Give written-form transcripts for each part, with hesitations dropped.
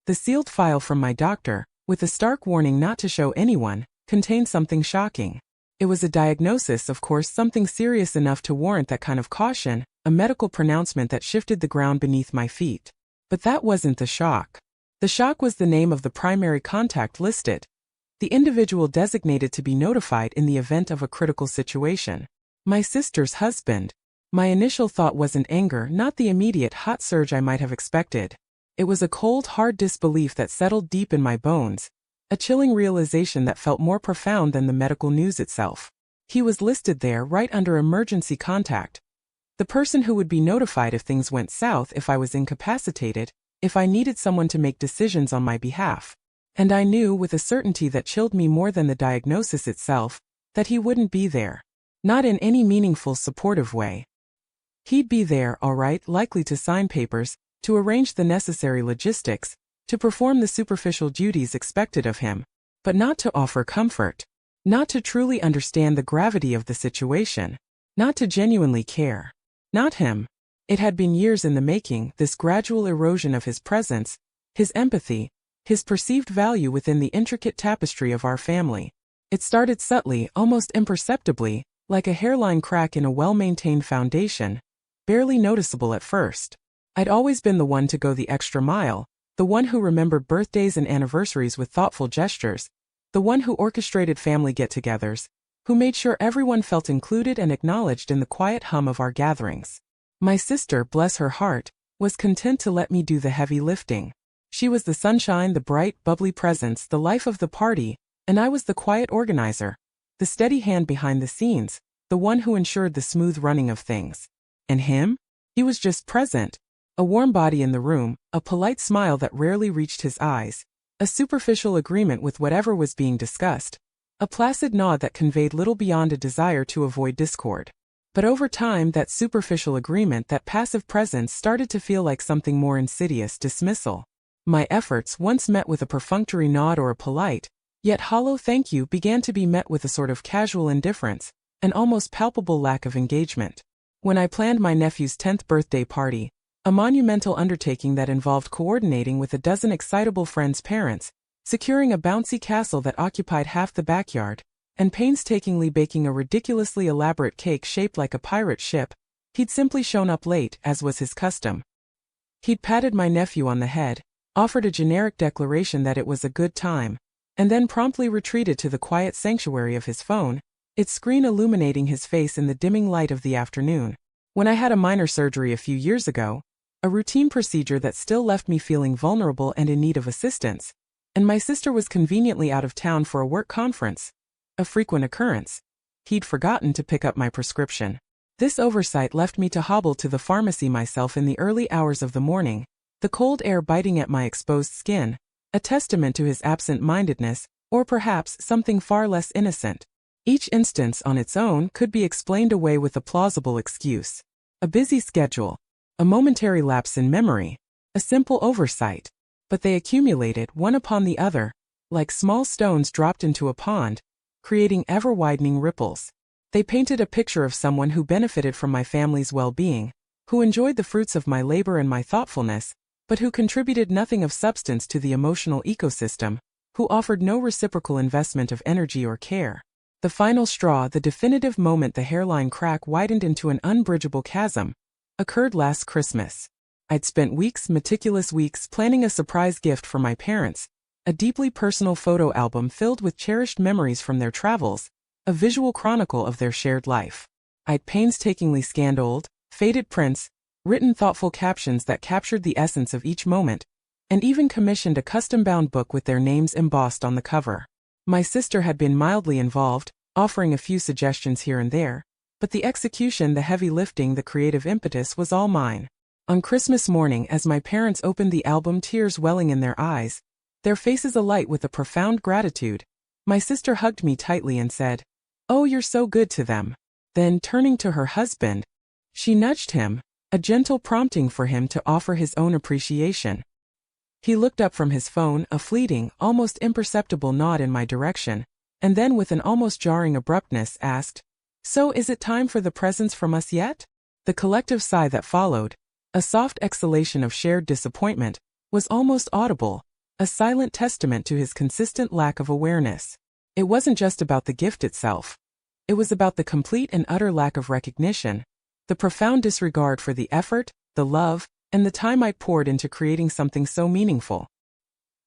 The sealed file from my doctor, with a stark warning not to show anyone, contained something shocking. It was a diagnosis, of course, something serious enough to warrant that kind of caution, a medical pronouncement that shifted the ground beneath my feet. But that wasn't the shock. The shock was the name of the primary contact listed, the individual designated to be notified in the event of a critical situation. My sister's husband. My initial thought wasn't anger, not the immediate hot surge I might have expected. It was a cold, hard disbelief that settled deep in my bones, a chilling realization that felt more profound than the medical news itself. He was listed there right under emergency contact, the person who would be notified if things went south, if I was incapacitated, if I needed someone to make decisions on my behalf. And I knew with a certainty that chilled me more than the diagnosis itself, that he wouldn't be there. Not in any meaningful, supportive way. He'd be there, all right, likely to sign papers, to arrange the necessary logistics, to perform the superficial duties expected of him, but not to offer comfort, not to truly understand the gravity of the situation, not to genuinely care. Not him. It had been years in the making, this gradual erosion of his presence, his empathy, his perceived value within the intricate tapestry of our family. It started subtly, almost imperceptibly, like a hairline crack in a well-maintained foundation, barely noticeable at first. I'd always been the one to go the extra mile, the one who remembered birthdays and anniversaries with thoughtful gestures, the one who orchestrated family get-togethers, who made sure everyone felt included and acknowledged in the quiet hum of our gatherings. My sister, bless her heart, was content to let me do the heavy lifting. She was the sunshine, the bright, bubbly presence, the life of the party, and I was the quiet organizer, the steady hand behind the scenes, the one who ensured the smooth running of things. And him? He was just present. A warm body in the room, a polite smile that rarely reached his eyes, a superficial agreement with whatever was being discussed, a placid nod that conveyed little beyond a desire to avoid discord. But over time, that superficial agreement, that passive presence started to feel like something more insidious, dismissal. My efforts, once met with a perfunctory nod or a polite, yet hollow thank you, began to be met with a sort of casual indifference, an almost palpable lack of engagement. When I planned my nephew's 10th birthday party, a monumental undertaking that involved coordinating with a dozen excitable friends' parents, securing a bouncy castle that occupied half the backyard, and painstakingly baking a ridiculously elaborate cake shaped like a pirate ship, he'd simply shown up late, as was his custom. He'd patted my nephew on the head, offered a generic declaration that it was a good time, and then promptly retreated to the quiet sanctuary of his phone, its screen illuminating his face in the dimming light of the afternoon. When I had a minor surgery a few years ago, a routine procedure that still left me feeling vulnerable and in need of assistance, and my sister was conveniently out of town for a work conference, a frequent occurrence, he'd forgotten to pick up my prescription. This oversight left me to hobble to the pharmacy myself in the early hours of the morning, the cold air biting at my exposed skin, a testament to his absent-mindedness, or perhaps something far less innocent. Each instance on its own could be explained away with a plausible excuse. A busy schedule, a momentary lapse in memory, a simple oversight. But they accumulated, one upon the other, like small stones dropped into a pond, creating ever-widening ripples. They painted a picture of someone who benefited from my family's well-being, who enjoyed the fruits of my labor and my thoughtfulness, but who contributed nothing of substance to the emotional ecosystem, who offered no reciprocal investment of energy or care. The final straw, the definitive moment the hairline crack widened into an unbridgeable chasm, occurred last Christmas. I'd spent weeks, meticulous weeks, planning a surprise gift for my parents, a deeply personal photo album filled with cherished memories from their travels, a visual chronicle of their shared life. I'd painstakingly scanned old, faded prints, written thoughtful captions that captured the essence of each moment, and even commissioned a custom-bound book with their names embossed on the cover. My sister had been mildly involved, offering a few suggestions here and there, but the execution, the heavy lifting, the creative impetus was all mine. On Christmas morning, as my parents opened the album, tears welling in their eyes, their faces alight with a profound gratitude, my sister hugged me tightly and said, "Oh, you're so good to them." Then, turning to her husband, she nudged him, a gentle prompting for him to offer his own appreciation. He looked up from his phone, a fleeting, almost imperceptible nod in my direction, and then with an almost jarring abruptness asked, "So is it time for the presents from us yet?" The collective sigh that followed, a soft exhalation of shared disappointment, was almost audible, a silent testament to his consistent lack of awareness. It wasn't just about the gift itself. It was about the complete and utter lack of recognition, the profound disregard for the effort, the love, and the time I'd poured into creating something so meaningful.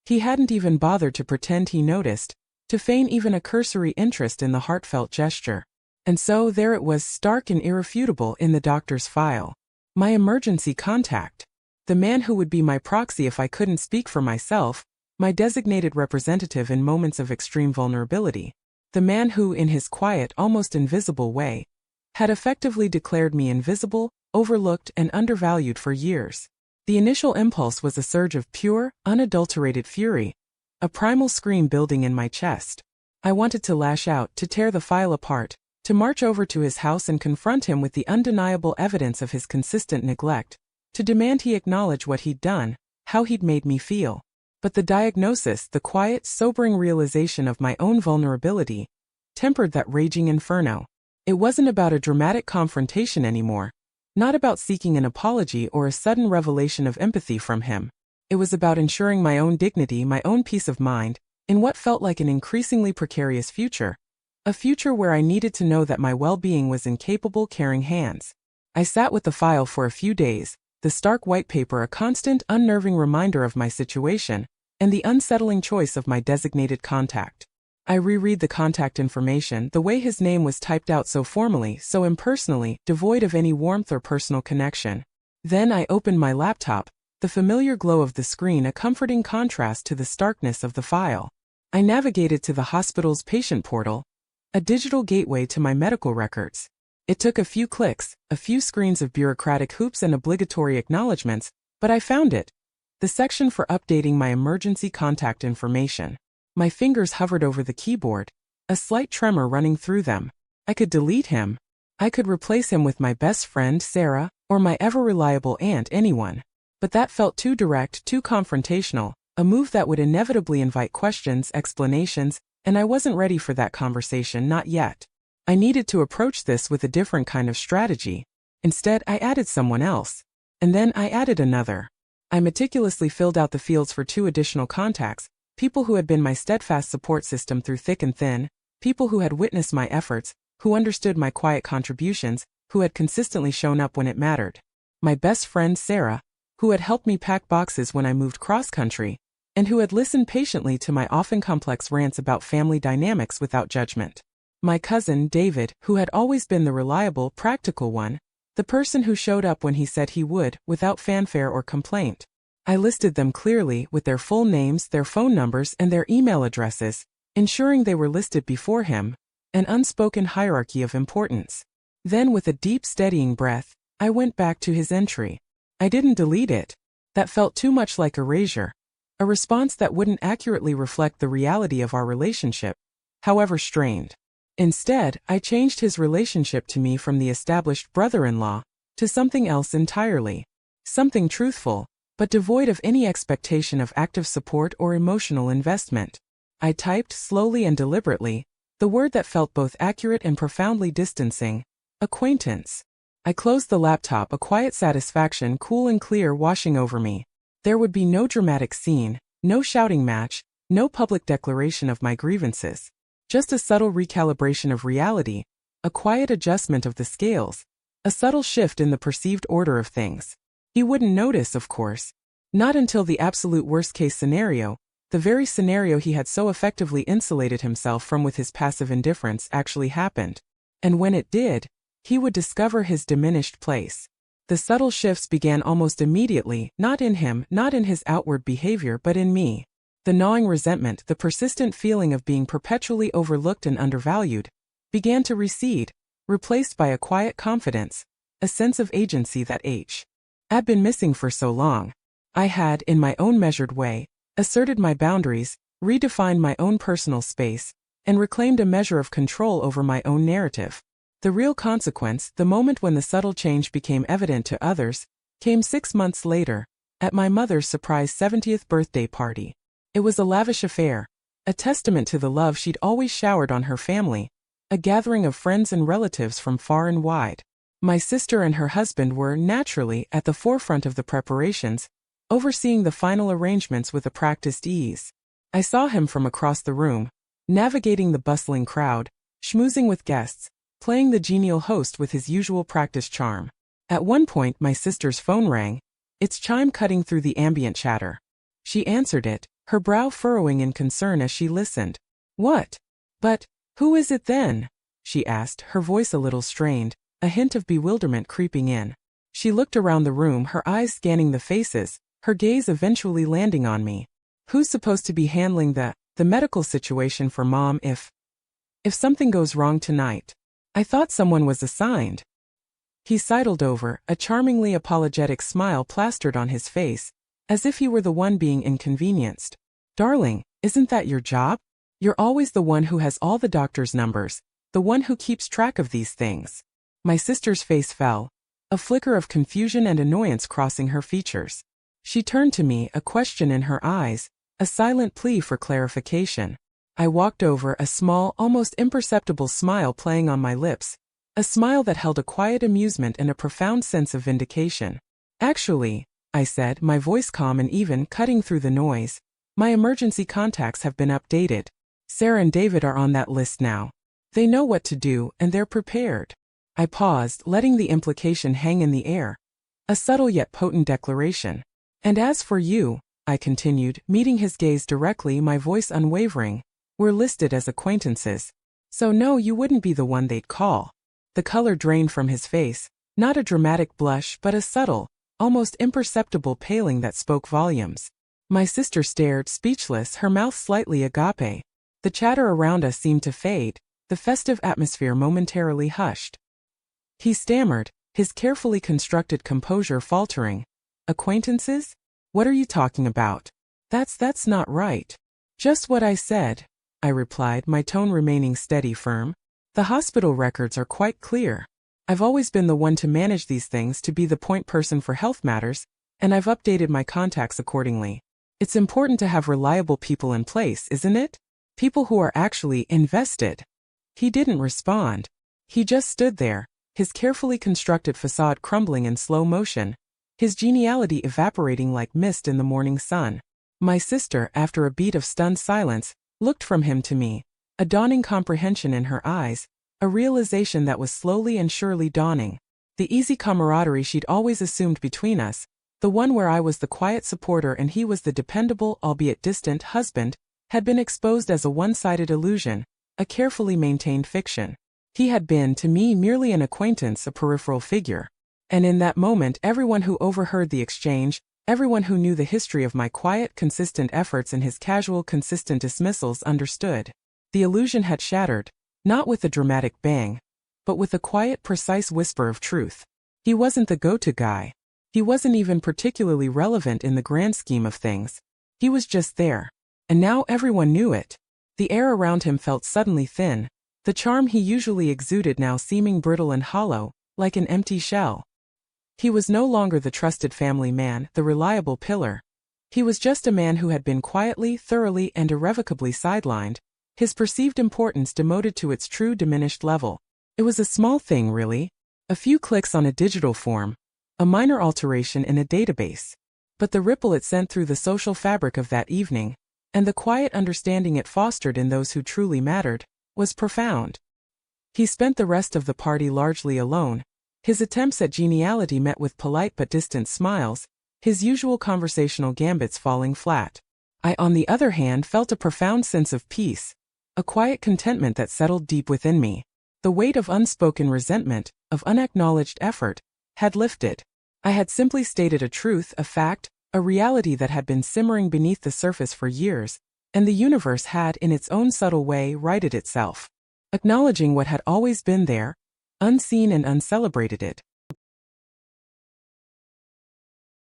He hadn't even bothered to pretend he noticed, to feign even a cursory interest in the heartfelt gesture. And so there it was, stark and irrefutable in the doctor's file. My emergency contact. The man who would be my proxy if I couldn't speak for myself, my designated representative in moments of extreme vulnerability. The man who, in his quiet, almost invisible way, had effectively declared me invisible, overlooked, and undervalued for years. The initial impulse was a surge of pure, unadulterated fury, a primal scream building in my chest. I wanted to lash out, to tear the file apart, to march over to his house and confront him with the undeniable evidence of his consistent neglect, to demand he acknowledge what he'd done, how he'd made me feel. But the diagnosis, the quiet, sobering realization of my own vulnerability, tempered that raging inferno. It wasn't about a dramatic confrontation anymore, not about seeking an apology or a sudden revelation of empathy from him. It was about ensuring my own dignity, my own peace of mind, in what felt like an increasingly precarious future, a future where I needed to know that my well-being was in capable, caring hands. I sat with the file for a few days, the stark white paper a constant, unnerving reminder of my situation, and the unsettling choice of my designated contact. I reread the contact information, the way his name was typed out so formally, so impersonally, devoid of any warmth or personal connection. Then I opened my laptop, the familiar glow of the screen a comforting contrast to the starkness of the file. I navigated to the hospital's patient portal, a digital gateway to my medical records. It took a few clicks, a few screens of bureaucratic hoops and obligatory acknowledgments, but I found it. The section for updating my emergency contact information. My fingers hovered over the keyboard, a slight tremor running through them. I could delete him. I could replace him with my best friend, Sarah, or my ever-reliable aunt, anyone. But that felt too direct, too confrontational, a move that would inevitably invite questions, explanations, and I wasn't ready for that conversation, not yet. I needed to approach this with a different kind of strategy. Instead, I added someone else. And then I added another. I meticulously filled out the fields for 2 additional contacts, people who had been my steadfast support system through thick and thin, people who had witnessed my efforts, who understood my quiet contributions, who had consistently shown up when it mattered. My best friend Sarah, who had helped me pack boxes when I moved cross-country, and who had listened patiently to my often complex rants about family dynamics without judgment. My cousin, David, who had always been the reliable, practical one, the person who showed up when he said he would, without fanfare or complaint. I listed them clearly, with their full names, their phone numbers, and their email addresses, ensuring they were listed before him, an unspoken hierarchy of importance. Then, with a deep, steadying breath, I went back to his entry. I didn't delete it. That felt too much like erasure, a response that wouldn't accurately reflect the reality of our relationship, however strained. Instead, I changed his relationship to me from the established brother-in-law to something else entirely. Something truthful, but devoid of any expectation of active support or emotional investment. I typed slowly and deliberately, the word that felt both accurate and profoundly distancing: acquaintance. I closed the laptop, a quiet satisfaction, cool and clear, washing over me. There would be no dramatic scene, no shouting match, no public declaration of my grievances. Just a subtle recalibration of reality, a quiet adjustment of the scales, a subtle shift in the perceived order of things. He wouldn't notice, of course. Not until the absolute worst-case scenario, the very scenario he had so effectively insulated himself from with his passive indifference, actually happened. And when it did, he would discover his diminished place. The subtle shifts began almost immediately, not in him, not in his outward behavior, but in me. The gnawing resentment, the persistent feeling of being perpetually overlooked and undervalued, began to recede, replaced by a quiet confidence, a sense of agency that had been missing for so long. I had, in my own measured way, asserted my boundaries, redefined my own personal space, and reclaimed a measure of control over my own narrative. The real consequence, the moment when the subtle change became evident to others, came 6 months later, at my mother's surprise 70th birthday party. It was a lavish affair, a testament to the love she'd always showered on her family, a gathering of friends and relatives from far and wide. My sister and her husband were, naturally, at the forefront of the preparations, overseeing the final arrangements with a practiced ease. I saw him from across the room, navigating the bustling crowd, schmoozing with guests, playing the genial host with his usual practiced charm. At one point my sister's phone rang, its chime cutting through the ambient chatter. She answered it, her brow furrowing in concern as she listened. "What? But, who is it then?" she asked, her voice a little strained, a hint of bewilderment creeping in. She looked around the room, her eyes scanning the faces, her gaze eventually landing on me. "Who's supposed to be handling the medical situation for Mom if something goes wrong tonight? I thought someone was assigned." He sidled over, a charmingly apologetic smile plastered on his face, as if he were the one being inconvenienced. "Darling, isn't that your job? You're always the one who has all the doctor's numbers, the one who keeps track of these things." My sister's face fell, a flicker of confusion and annoyance crossing her features. She turned to me, a question in her eyes, a silent plea for clarification. I walked over, a small, almost imperceptible smile playing on my lips, a smile that held a quiet amusement and a profound sense of vindication. "Actually," I said, my voice calm and even, cutting through the noise, "my emergency contacts have been updated. Sarah and David are on that list now. They know what to do, and they're prepared." I paused, letting the implication hang in the air, a subtle yet potent declaration. "And as for you," I continued, meeting his gaze directly, my voice unwavering, "we're listed as acquaintances. So no, you wouldn't be the one they'd call." The color drained from his face, not a dramatic blush but a subtle, almost imperceptible paling that spoke volumes. My sister stared, speechless, her mouth slightly agape. The chatter around us seemed to fade, the festive atmosphere momentarily hushed. He stammered, his carefully constructed composure faltering. "Acquaintances? What are you talking about? That's not right." "Just what I said," I replied, my tone remaining steady, firm. "The hospital records are quite clear. I've always been the one to manage these things, to be the point person for health matters, and I've updated my contacts accordingly. It's important to have reliable people in place, isn't it? People who are actually invested." He didn't respond. He just stood there, his carefully constructed facade crumbling in slow motion, his geniality evaporating like mist in the morning sun. My sister, after a beat of stunned silence, looked from him to me, a dawning comprehension in her eyes, a realization that was slowly and surely dawning. The easy camaraderie she'd always assumed between us, the one where I was the quiet supporter and he was the dependable, albeit distant, husband, had been exposed as a one-sided illusion, a carefully maintained fiction. He had been, to me, merely an acquaintance, a peripheral figure. And in that moment, everyone who overheard the exchange, everyone who knew the history of my quiet, consistent efforts and his casual, consistent dismissals understood. The illusion had shattered, not with a dramatic bang, but with a quiet, precise whisper of truth. He wasn't the go-to guy. He wasn't even particularly relevant in the grand scheme of things. He was just there. And now everyone knew it. The air around him felt suddenly thin, the charm he usually exuded now seeming brittle and hollow, like an empty shell. He was no longer the trusted family man, the reliable pillar. He was just a man who had been quietly, thoroughly, and irrevocably sidelined, his perceived importance demoted to its true diminished level. It was a small thing, really. A few clicks on a digital form, a minor alteration in a database. But the ripple it sent through the social fabric of that evening, and the quiet understanding it fostered in those who truly mattered, was profound. He spent the rest of the party largely alone, his attempts at geniality met with polite but distant smiles, his usual conversational gambits falling flat. I, on the other hand, felt a profound sense of peace, a quiet contentment that settled deep within me. The weight of unspoken resentment, of unacknowledged effort, had lifted. I had simply stated a truth, a fact, a reality that had been simmering beneath the surface for years, and the universe had, in its own subtle way, righted itself, acknowledging what had always been there, unseen and uncelebrated it.